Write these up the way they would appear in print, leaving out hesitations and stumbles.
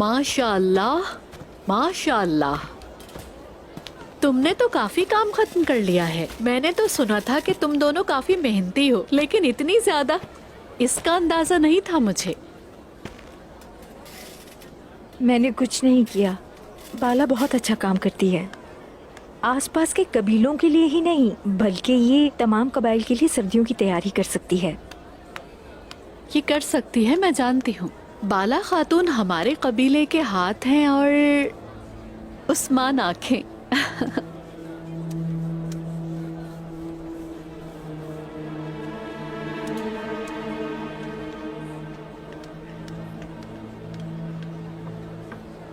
माशाअल्लाह, माशाअल्लाह। तुमने तो काफी काम खत्म कर लिया है। मैंने तो सुना था कि तुम दोनों काफी मेहनती हो, लेकिन इतनी ज्यादा इसका अंदाजा नहीं था मुझे। मैंने कुछ नहीं किया। बाला बहुत अच्छा काम करती है। आसपास के कबीलों के लिए ही नहीं, बल्कि ये तमाम कबाइल के लिए सर्दियों की तैयारी कर सकती है। ये कर सकती है, मैं जानती हूँ। बाला खातून हमारे कबीले के हाथ हैं और उस्मान आंखें।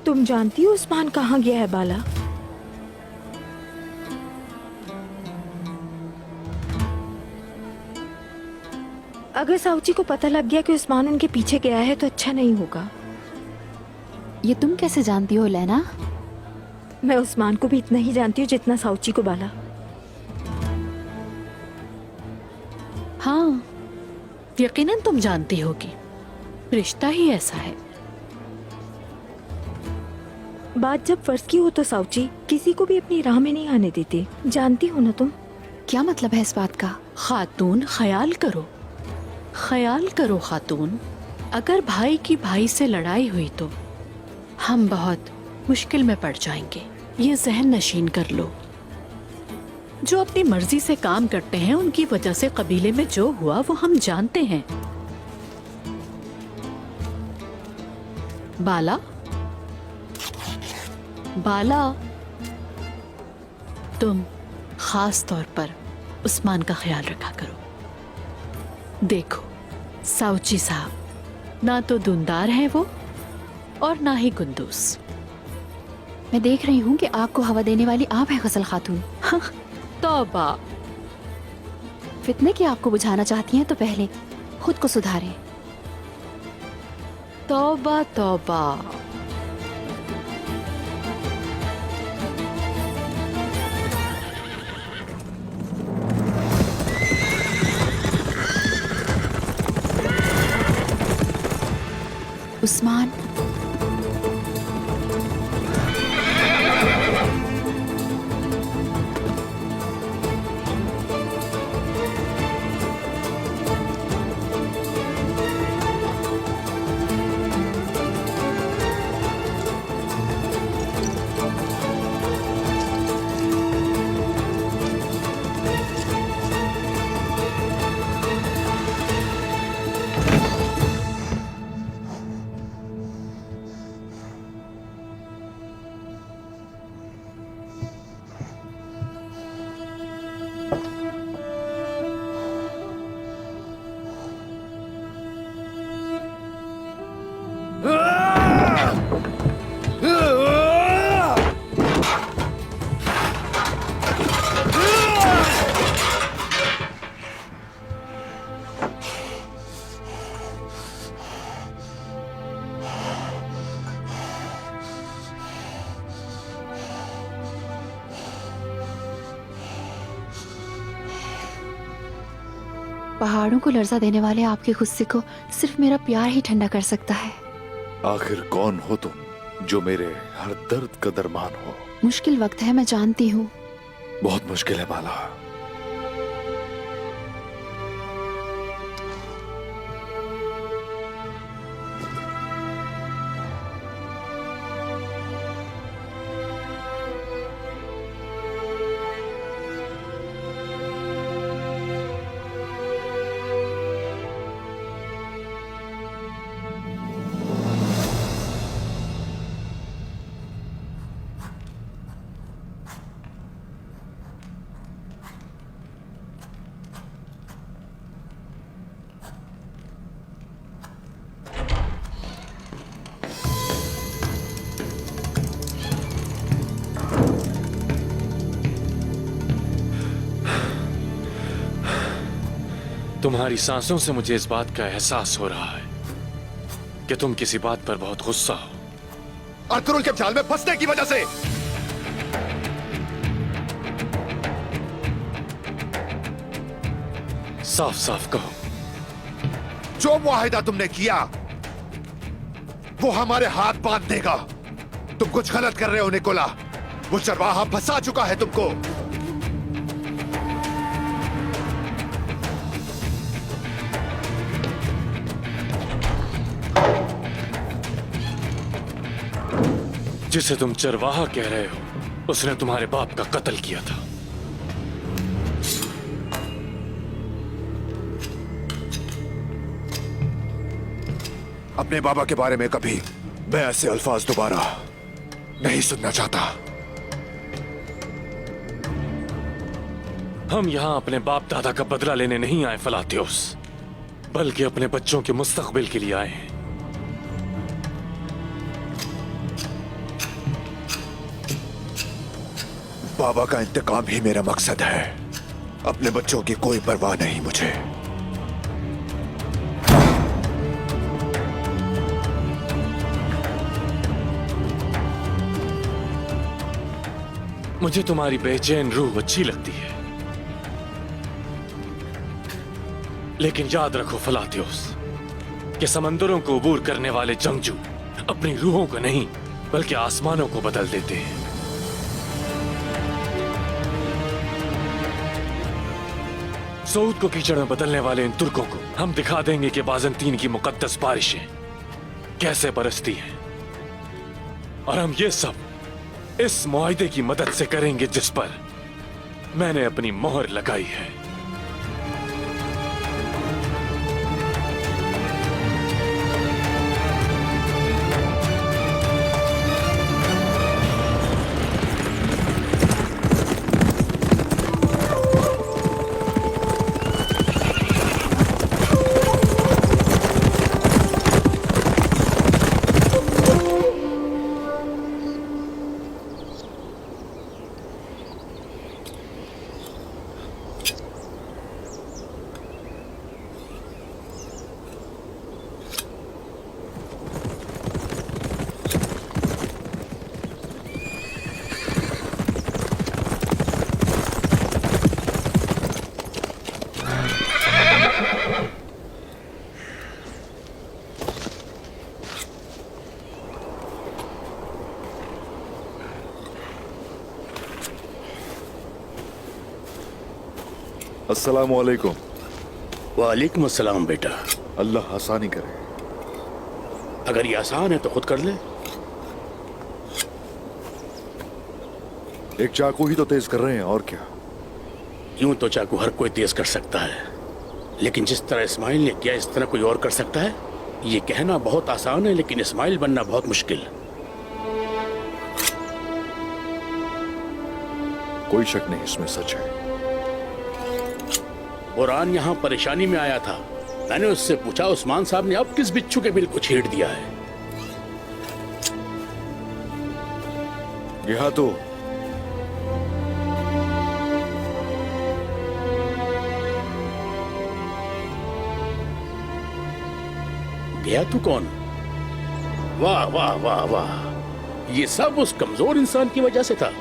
तुम जानती हो उस्मान कहाँ गया है बाला? अगर साउची को पता लग गया कि उस्मान उनके पीछे गया है तो अच्छा नहीं होगा। ये तुम कैसे जानती हो लेना? मैं उस्मान को भी इतना ही जानती हूँ जितना साउची को बाला। हाँ, यकीनन तुम जानती होगी। रिश्ता ही ऐसा है। बात जब फर्ज की हो तो साउची किसी को भी अपनी राह में नहीं आने देते। जानती हो ना तुम? क्या मतलब है इस बात का? खातून, ख्याल करो, ख्याल करो खातून। अगर भाई की भाई से लड़ाई हुई तो हम बहुत मुश्किल में पड़ जाएंगे। ये जहन नशीन कर लो। जो अपनी मर्जी से काम करते हैं उनकी वजह से कबीले में जो हुआ वो हम जानते हैं। बाला, बाला, तुम खास तौर पर उस्मान का ख्याल रखा करो। देखो साउची साहब ना तो दुनदार है वो और ना ही कुंदूस। मैं देख रही हूँ कि आग को हवा देने वाली आप है गजल खातून। तौबा। फितने की आग को बुझाना चाहती हैं तो पहले खुद को सुधारें। तौबा तौबा। उस्मान, पहाड़ों को लर्जा देने वाले आपके गुस्से को सिर्फ मेरा प्यार ही ठंडा कर सकता है। आखिर कौन हो तुम जो मेरे हर दर्द का दरमान हो? मुश्किल वक्त है, मैं जानती हूँ। बहुत मुश्किल है बाला। तुम्हारी सांसों से मुझे इस बात का एहसास हो रहा है कि तुम किसी बात पर बहुत गुस्सा हो। अतुल के जाल में फंसने की वजह से। साफ साफ कहो। जो मुआहिदा तुमने किया वो हमारे हाथ बांध देगा। तुम कुछ गलत कर रहे हो निकोला। वो चरवाहा फंसा चुका है तुमको। जिसे तुम चरवाहा कह रहे हो, उसने तुम्हारे बाप का कत्ल किया था। अपने बाबा के बारे में कभी मैं ऐसे अल्फाज दोबारा नहीं सुनना चाहता। हम यहां अपने बाप दादा का बदला लेने नहीं आए फलातियोस, बल्कि अपने बच्चों के मुस्तकबिल के लिए आए हैं। बाबा का इंतकाम ही मेरा मकसद है। अपने बच्चों की कोई परवाह नहीं मुझे। मुझे तुम्हारी बेचैन रूह अच्छी लगती है, लेकिन याद रखो फलातियोस कि समंदरों को अबूर करने वाले जंगजू अपनी रूहों को नहीं बल्कि आसमानों को बदल देते हैं। सऊद को कीचड़ में बदलने वाले इन तुर्कों को हम दिखा देंगे कि बाजंतीन की मुकद्दस बारिशें कैसे बरसती हैं, और हम ये सब इस मुआहदे की मदद से करेंगे जिस पर मैंने अपनी मोहर लगाई है। अस्सलाम वालेकुम। वालेकुम अस्सलाम बेटा। अल्लाह आसानी करे। अगर ये आसान है तो खुद कर ले। एक चाकू ही तो तेज कर रहे हैं, और क्या। यूं तो चाकू हर कोई तेज कर सकता है, लेकिन जिस तरह इस्माइल ने किया इस तरह कोई और कर सकता है? ये कहना बहुत आसान है, लेकिन इस्माइल बनना बहुत मुश्किल। कोई शक नहीं, इसमें सच है। बुरहान यहाँ परेशानी में आया था। मैंने उससे पूछा उस्मान साहब ने अब किस बिच्छू के बिल को छेड़ दिया है। यहाँ तो गया तू कौन? वाह वाह वाह वाह, ये सब उस कमजोर इंसान की वजह से था।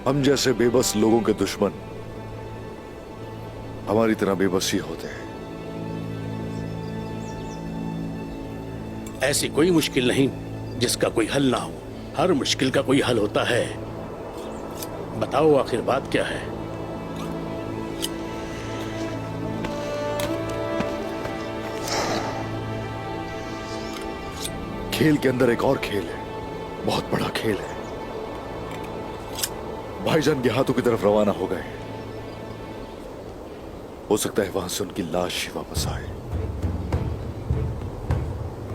हम जैसे बेबस लोगों के दुश्मन हमारी तरह बेबस ही होते हैं। ऐसी कोई मुश्किल नहीं जिसका कोई हल ना हो। हर मुश्किल का कोई हल होता है। बताओ आखिर बात क्या है? खेल के अंदर एक और खेल है, बहुत बड़ा खेल है। भाईजान के हाथों की तरफ रवाना हो गए। हो सकता है वहां से उनकी लाश ही वापस आए।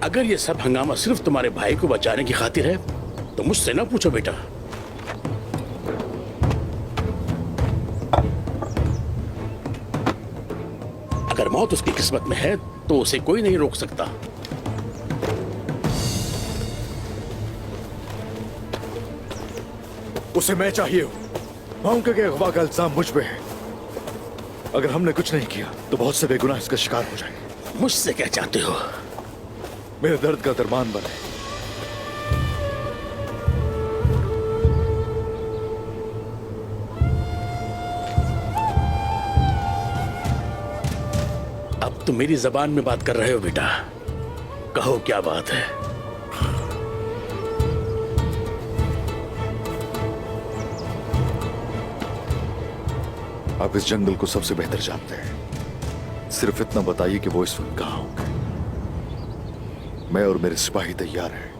अगर ये सब हंगामा सिर्फ तुम्हारे भाई को बचाने की खातिर है तो मुझसे ना पूछो बेटा। अगर मौत उसकी किस्मत में है तो उसे कोई नहीं रोक सकता। उसे मैं चाहिए हूं। माउंका के अगवा का इल्जाम मुझ पे है। अगर हमने कुछ नहीं किया तो बहुत से बेगुनाह इसका शिकार हो जाएंगे। मुझसे क्या चाहते हो? मेरे दर्द का दरमान बने। तुम मेरी जबान में बात कर रहे हो बेटा। कहो क्या बात है। आप इस जंगल को सबसे बेहतर जानते हैं। सिर्फ इतना बताइए कि वो इस वक्त कहाँ होंगे। मैं और मेरे सिपाही तैयार हैं।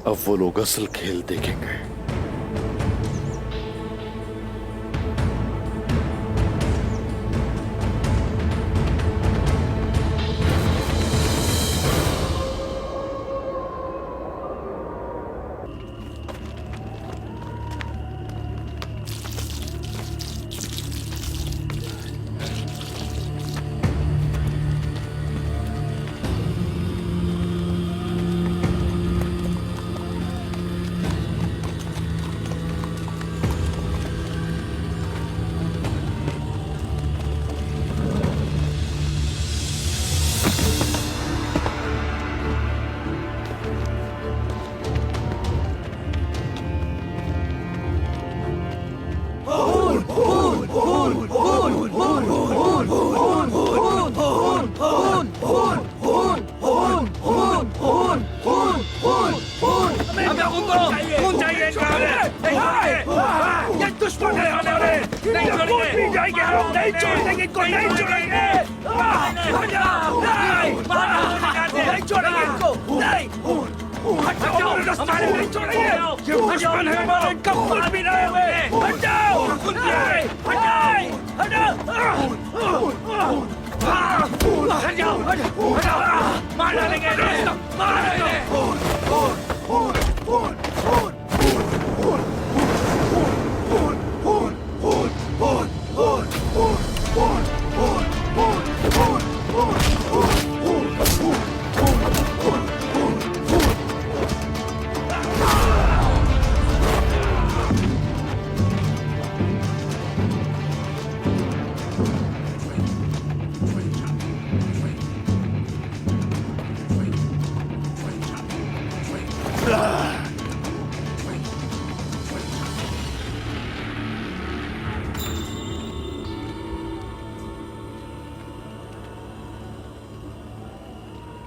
अब वो लोग असल खेल देखेंगे।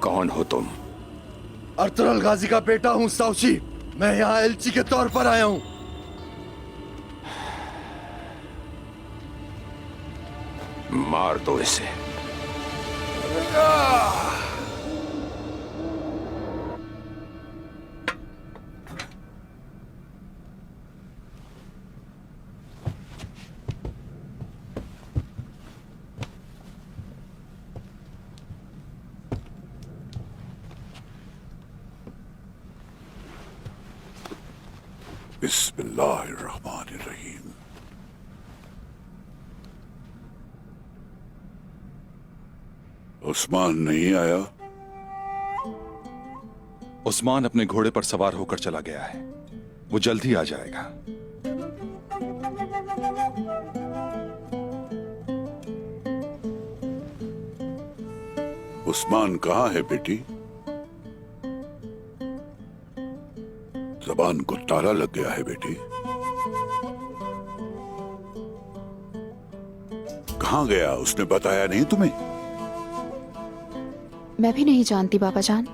कौन हो तुम? अर्तुगरुल गाजी का बेटा हूँ साउची। मैं यहाँ एलची के तौर पर आया हूँ। मार दो इसे। बिस्मिल्लाहिर्रहमानिर्रहीम। उस्मान नहीं आया? उस्मान अपने घोड़े पर सवार होकर चला गया है। वो जल्द ही आ जाएगा। उस्मान कहाँ है बेटी? जबान को ताला लग गया है बेटी। कहाँ गया? उसने बताया नहीं तुम्हें? मैं भी नहीं जानती बाबा जान।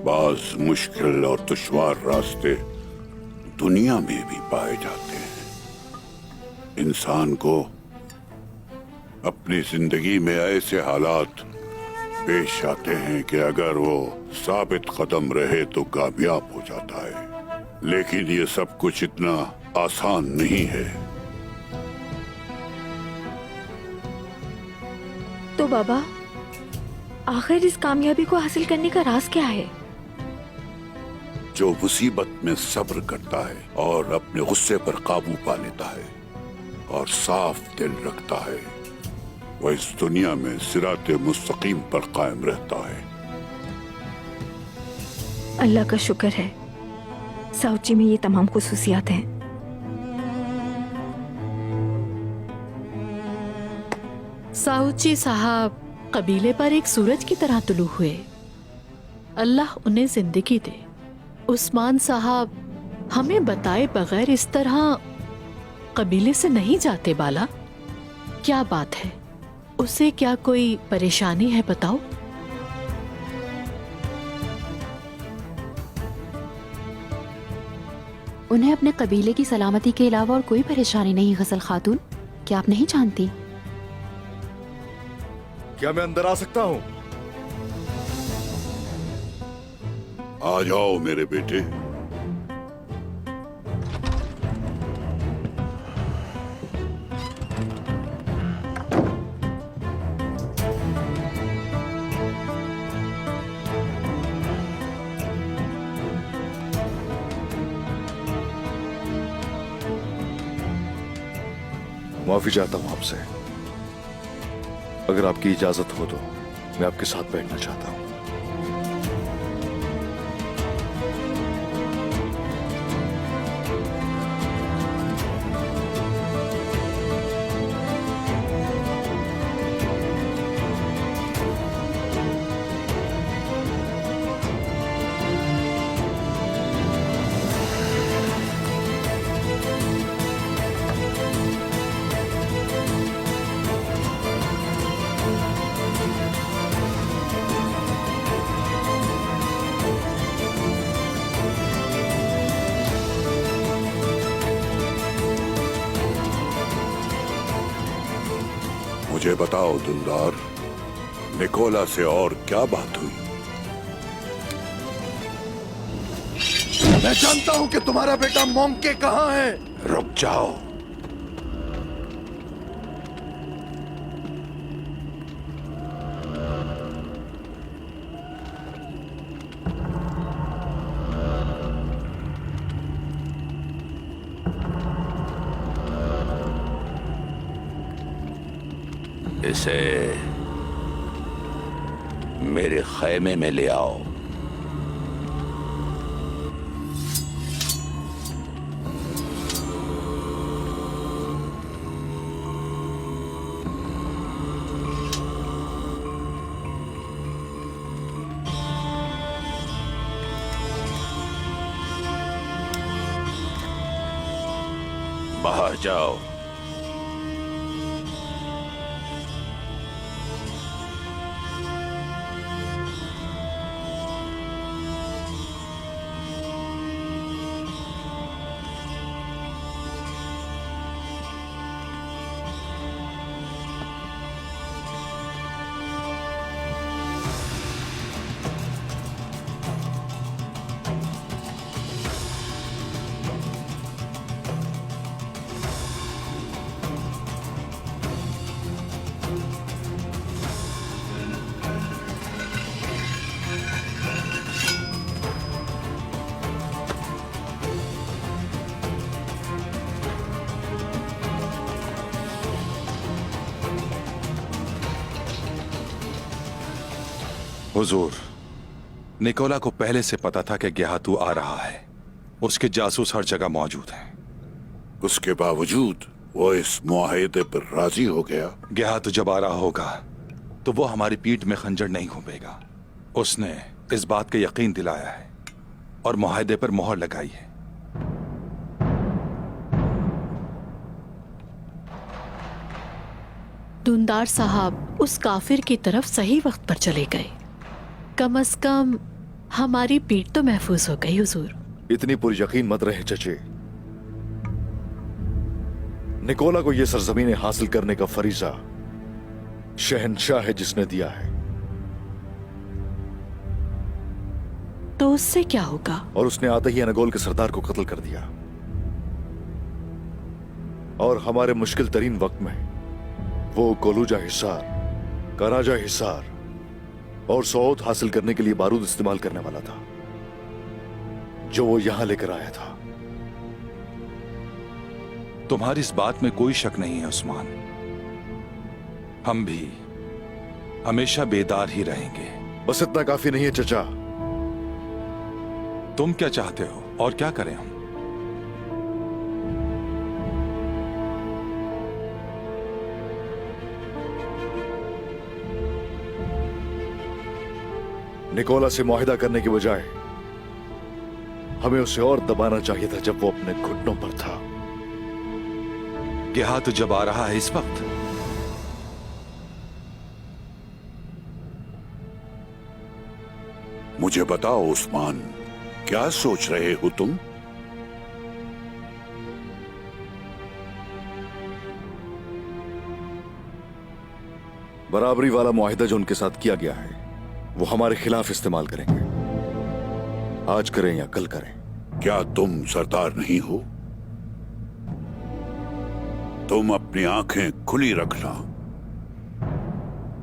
बाज मुश्किल और दुश्वार रास्ते दुनिया में भी पाए जाते हैं। इंसान को अपनी जिंदगी में ऐसे हालात पेश आते हैं कि अगर वो साबित कदम रहे तो कामयाब हो जाता है। लेकिन ये सब कुछ इतना आसान नहीं है। तो बाबा, आखिर इस कामयाबी को हासिल करने का राज क्या है? जो मुसीबत में सब्र करता है और अपने गुस्से पर काबू पा लेता है और साफ दिल रखता है, वह इस दुनिया में सिराते मुस्तकीम पर कायम रहता है। अल्लाह का शुक्र है, साउची में ये तमाम खुसूसियात हैं। साऊची साहब कबीले पर एक सूरज की तरह तुलू हुए। अल्लाह उन्हें जिंदगी दे। उस्मान साहब हमें बताए बगैर इस तरह कबीले से नहीं जाते बाला। क्या बात है? उसे क्या कोई परेशानी है बताओ। उन्हें अपने कबीले की सलामती के अलावा और कोई परेशानी नहीं गजल खातून। क्या आप नहीं जानती? क्या मैं अंदर आ सकता हूं? आ जाओ मेरे बेटे। माफी चाहता हूं आपसे। अगर आपकी इजाजत हो तो मैं आपके साथ बैठना चाहता हूं। मुझे बताओ दुलदार, निकोला से और क्या बात हुई? मैं जानता हूं कि तुम्हारा बेटा मोंके कहां है। रुक जाओ। इसे मेरे खैमे में ले आओ। बाहर जाओ। हुजूर, निकोला को पहले से पता था कि गेहातू आ रहा है। उसके जासूस हर जगह मौजूद हैं। उसके बावजूद वो इस मुआहदे पर राजी हो गया। गेहातू जब आ रहा होगा तो वो हमारी पीठ में खंजर नहीं घूमेगा। उसने इस बात का यकीन दिलाया है और मुआहदे पर मोहर लगाई है। दुंदार साहब उस काफिर की तरफ सही वक्त पर चले गए। कम से कम हमारी पीठ तो महफूज हो गई हुजूर। इतनी पूरी यकीन मत रहे चचे। निकोला को यह सरजमीनें हासिल करने का फरीजा शहनशाह है जिसने दिया है। तो उससे क्या होगा? और उसने आते ही अनगोल के सरदार को कत्ल कर दिया। और हमारे मुश्किल तरीन वक्त में वो कोलूजा हिसार, कराजा हिसार और सौद हासिल करने के लिए बारूद इस्तेमाल करने वाला था, जो वो यहां लेकर आया था। तुम्हारी इस बात में कोई शक नहीं है उस्मान। हम भी हमेशा बेदार ही रहेंगे। बस इतना काफी नहीं है चचा। तुम क्या चाहते हो और क्या करें हम? निकोला से मुआहिदा करने की बजाय हमें उसे और दबाना चाहिए था जब वो अपने घुटनों पर था। क्या तो जब आ रहा है इस वक्त? मुझे बताओ उस्मान, क्या सोच रहे हो तुम? बराबरी वाला मुआहिदा जो उनके साथ किया गया है वो हमारे खिलाफ इस्तेमाल करेंगे, आज करें या कल करें। क्या तुम सरदार नहीं हो? तुम अपनी आंखें खुली रखना,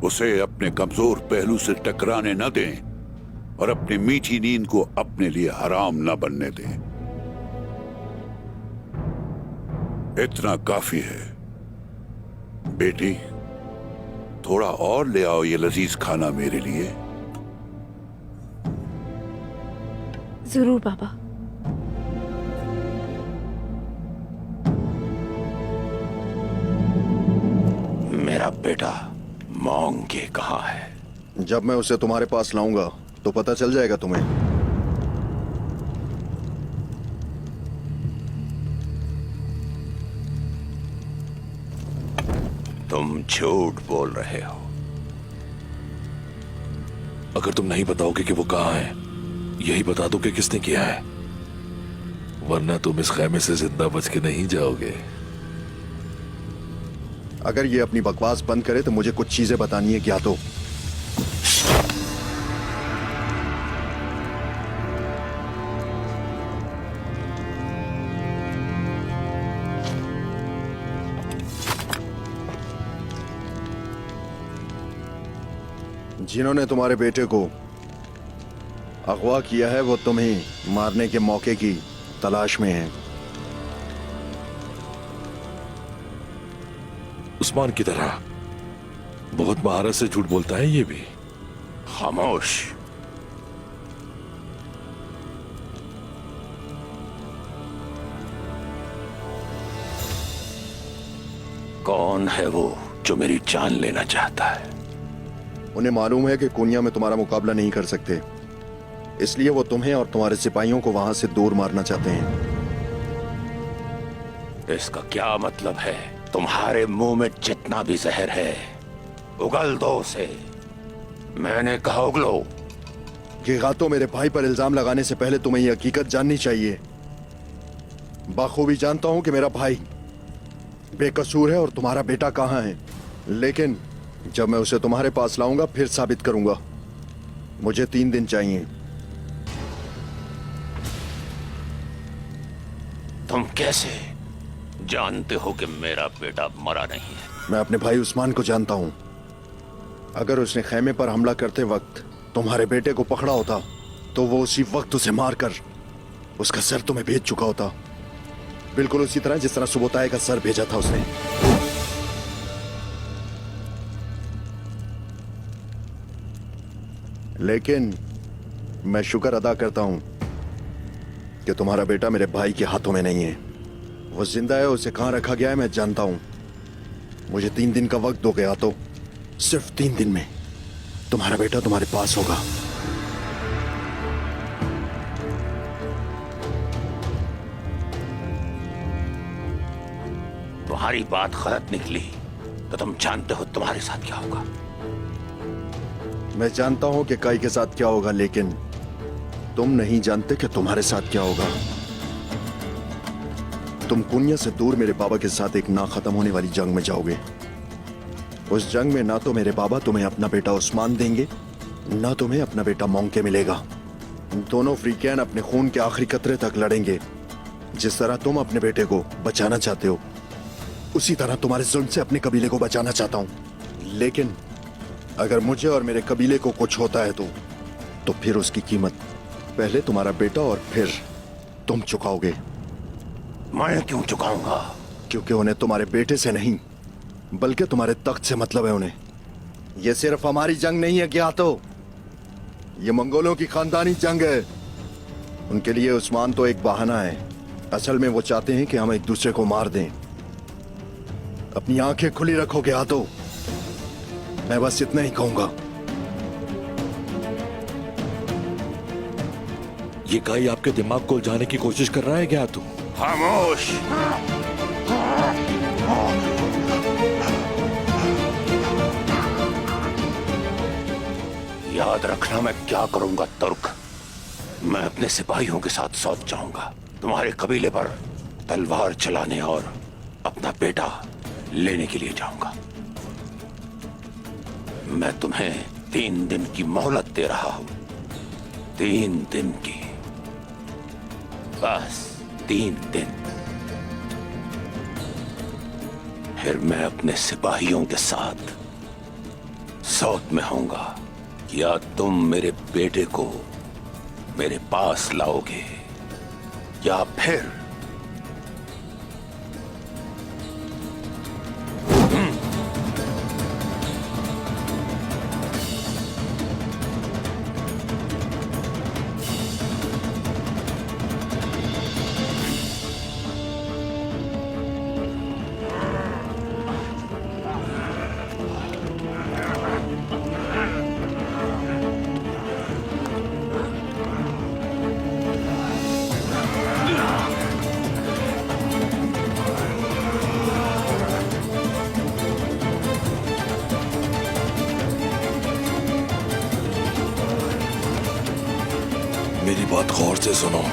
उसे अपने कमजोर पहलू से टकराने न दें और अपनी मीठी नींद को अपने लिए हराम न बनने दें। इतना काफी है। बेटी, थोड़ा और ले आओ ये लजीज खाना मेरे लिए। जरूर बाबा। मेरा बेटा मोंगे कहाँ है? जब मैं उसे तुम्हारे पास लाऊंगा तो पता चल जाएगा तुम्हें। तुम झूठ बोल रहे हो। अगर तुम नहीं बताओगे कि वो कहाँ है, यही बता दो कि किसने किया है, वरना तुम इस खैमे से जिंदा बच के नहीं जाओगे। अगर ये अपनी बकवास बंद करे तो मुझे कुछ चीजें बतानी है क्या तो। जिन्होंने तुम्हारे बेटे को अगवा किया है वो तुम्हें मारने के मौके की तलाश में है। उस्मान की तरह बहुत महारत से झूठ बोलता है ये भी। खामोश। कौन है वो जो मेरी जान लेना चाहता है? उन्हें मालूम है कि कुनिया में तुम्हारा मुकाबला नहीं कर सकते, इसलिए वो तुम्हें और तुम्हारे सिपाहियों को वहां से दूर मारना चाहते हैं। इसका क्या मतलब है? तुम्हारे मुंह में जितना भी जहर है उगल दो उसे। मैंने कहा उगलो। ये गातो मेरे भाई पर इल्जाम लगाने से पहले तुम्हें ये हकीकत जाननी चाहिए। बाखूबी जानता हूं कि मेरा भाई बेकसूर है और तुम्हारा बेटा कहां है, लेकिन जब मैं उसे तुम्हारे पास लाऊंगा फिर साबित करूंगा। मुझे 3 दिन चाहिए। तुम कैसे जानते हो कि मेरा बेटा मरा नहीं है? मैं अपने भाई उस्मान को जानता हूं। अगर उसने खैमे पर हमला करते वक्त तुम्हारे बेटे को पकड़ा होता तो वो उसी वक्त उसे मारकर उसका सर तुम्हें भेज चुका होता, बिल्कुल उसी तरह जिस तरह सुबोताए का सर भेजा था उसने। लेकिन मैं शुक्र अदा करता हूं कि तुम्हारा बेटा मेरे भाई के हाथों में नहीं है। वो जिंदा है, उसे कहां रखा गया है मैं जानता हूं। मुझे 3 दिन का वक्त दो गया तो सिर्फ 3 दिन में तुम्हारा बेटा तुम्हारे पास होगा। तुम्हारी बात गलत निकली तो तुम जानते हो तुम्हारे साथ क्या होगा। मैं जानता हूं कि काई के साथ क्या होगा, लेकिन तुम नहीं जानते कि तुम्हारे साथ क्या होगा। तुम कुनिया से दूर मेरे बाबा के साथ एक ना खत्म होने वाली जंग में जाओगे। उस जंग में ना तो मेरे बाबा तुम्हें अपना बेटा उस्मान देंगे, ना तुम्हें अपना बेटा मोंके मिलेगा। दोनों अफ्रीकैन अपने खून के आखिरी कतरे तक लड़ेंगे। जिस तरह तुम अपने बेटे को बचाना चाहते हो, उसी तरह तुम्हारे जुल्म से अपने कबीले को बचाना चाहता हूं। लेकिन अगर मुझे और मेरे कबीले को कुछ होता है तो फिर उसकी कीमत पहले तुम्हारा बेटा और फिर तुम चुकाओगे। मैं क्यों चुकाऊंगा? क्योंकि उन्हें तुम्हारे बेटे से नहीं बल्कि तुम्हारे तख्त से मतलब है उन्हें। यह सिर्फ हमारी जंग नहीं है क्या तो ये मंगोलों की खानदानी जंग है। उनके लिए उस्मान तो एक बहाना है। असल में वो चाहते हैं कि हम एक दूसरे को मार दें। अपनी आंखें खुली रखोगे हाथों। मैं बस इतना ही कहूंगा। ये गाय आपके दिमाग को उलझाने की कोशिश कर रहा है क्या तू? खामोश। याद रखना मैं क्या करूंगा तुर्क। मैं अपने सिपाहियों के साथ सौंप जाऊंगा, तुम्हारे कबीले पर तलवार चलाने और अपना बेटा लेने के लिए जाऊंगा। मैं तुम्हें 3 दिन की मोहलत दे रहा हूं, 3 दिन की, बस 3 दिन। फिर मैं अपने सिपाहियों के साथ सौत में होऊंगा। या तुम मेरे बेटे को मेरे पास लाओगे या फिर मेरी बात गौर से सुनो।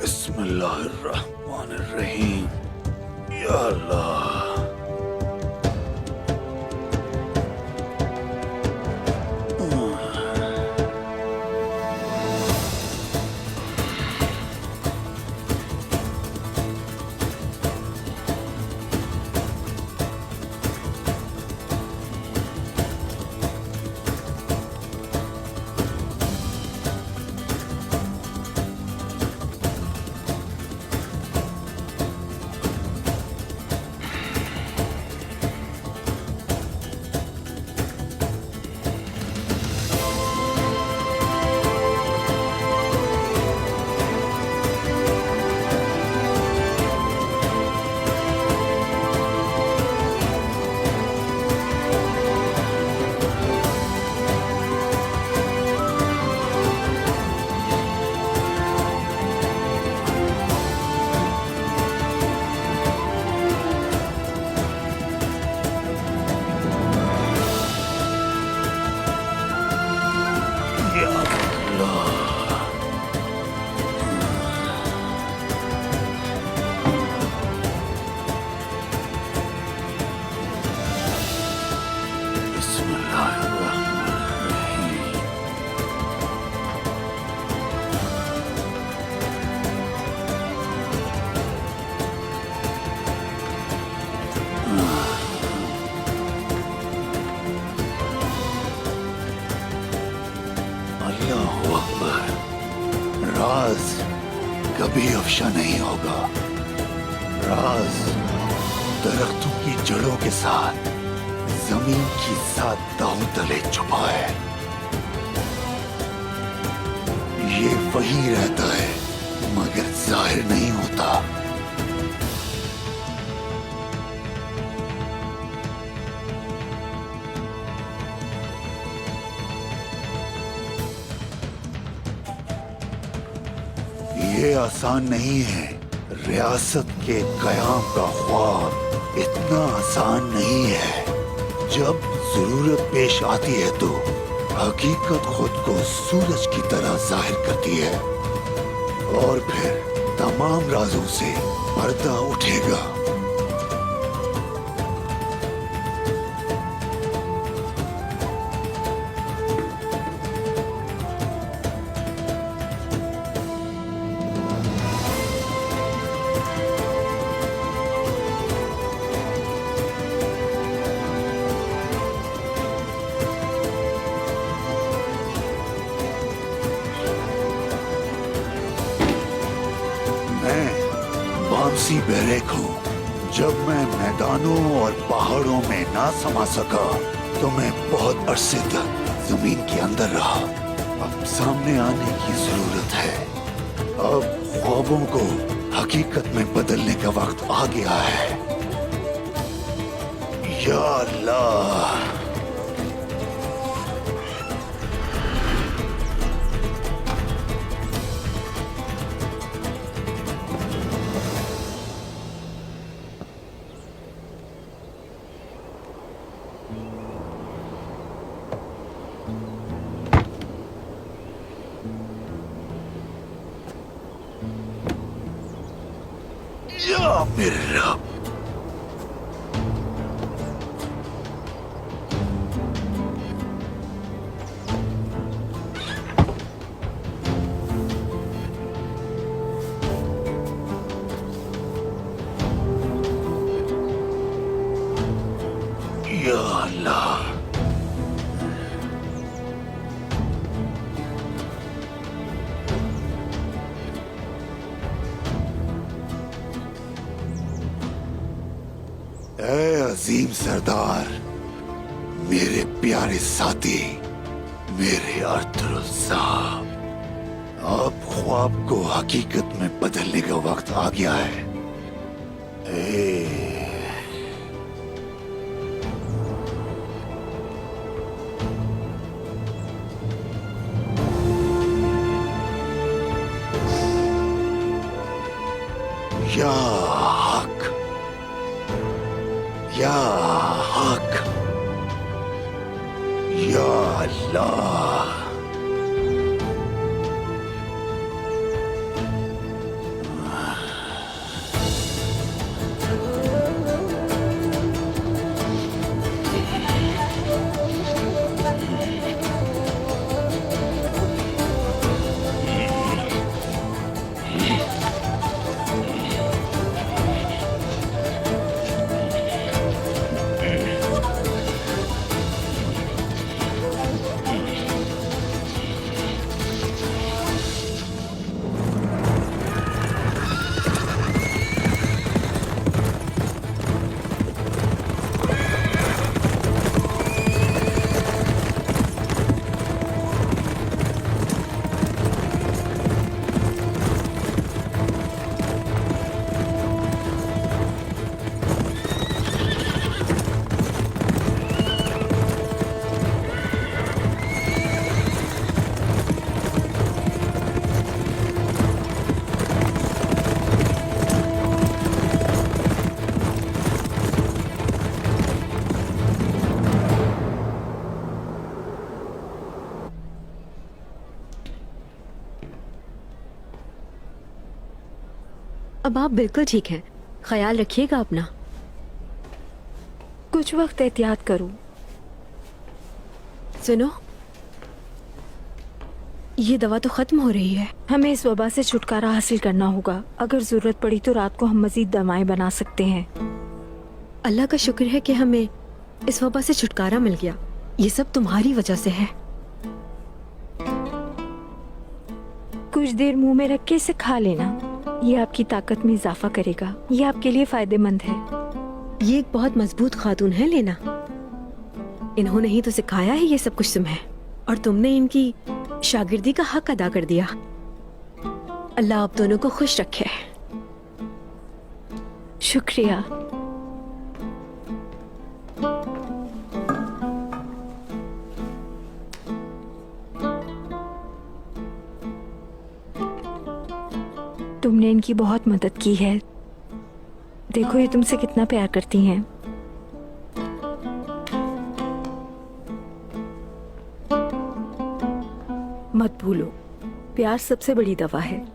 बिस्मिल्लाहिर्रहमानिर्रहीम। या अल्लाह। कभी अफशा नहीं होगा। राज दरख्तों की जड़ों के साथ जमीन की सात दांव तले छुपा है। ये वही रहता है मगर जाहिर नहीं होता। ये आसान नहीं है। रियासत के कयाम का ख्वाब इतना आसान नहीं है। जब जरूरत पेश आती है तो हकीकत खुद को सूरज की तरह जाहिर करती है और फिर तमाम राजों से पर्दा उठेगा। बांसी बैरक हूँ। जब मैं मैदानों और पहाड़ों में ना समा सका तो मैं बहुत अरसे तक जमीन के अंदर रहा। अब सामने आने की जरूरत है। अब ख्वाबों को हकीकत में बदलने का वक्त आ गया है। या अल्लाह, या मेरे रब। या अल्लाह, ऐ अजीम सरदार, मेरे प्यारे साथी, मेरे अर्तुगरुल साहब, अब ख्वाब को हकीकत में बदलने का वक्त आ गया है। या हक, या हक, या अल्लाह। अब आप बिल्कुल ठीक हैं। ख्याल रखिएगा अपना। कुछ वक्त एहतियात करो। सुनो, ये दवा तो खत्म हो रही है। हमें इस वबा से छुटकारा हासिल करना होगा। अगर जरूरत पड़ी तो रात को हम मजीद दवाएं बना सकते हैं। अल्लाह का शुक्र है कि हमें इस वबा से छुटकारा मिल गया। ये सब तुम्हारी वजह से है। कुछ देर मुंह में रख के इसे खा लेना। ये आपकी ताकत में इजाफा करेगा। ये आपके लिए फायदेमंद है। ये एक बहुत मजबूत खातून है लेना। इन्होंने ही तो सिखाया है ये सब कुछ तुम्हें, और तुमने इनकी शागिर्दी का हक अदा कर दिया। अल्लाह आप दोनों को खुश रखे। शुक्रिया। तुमने इनकी बहुत मदद की है। देखो ये तुमसे कितना प्यार करती हैं। मत भूलो, प्यार सबसे बड़ी दवा है।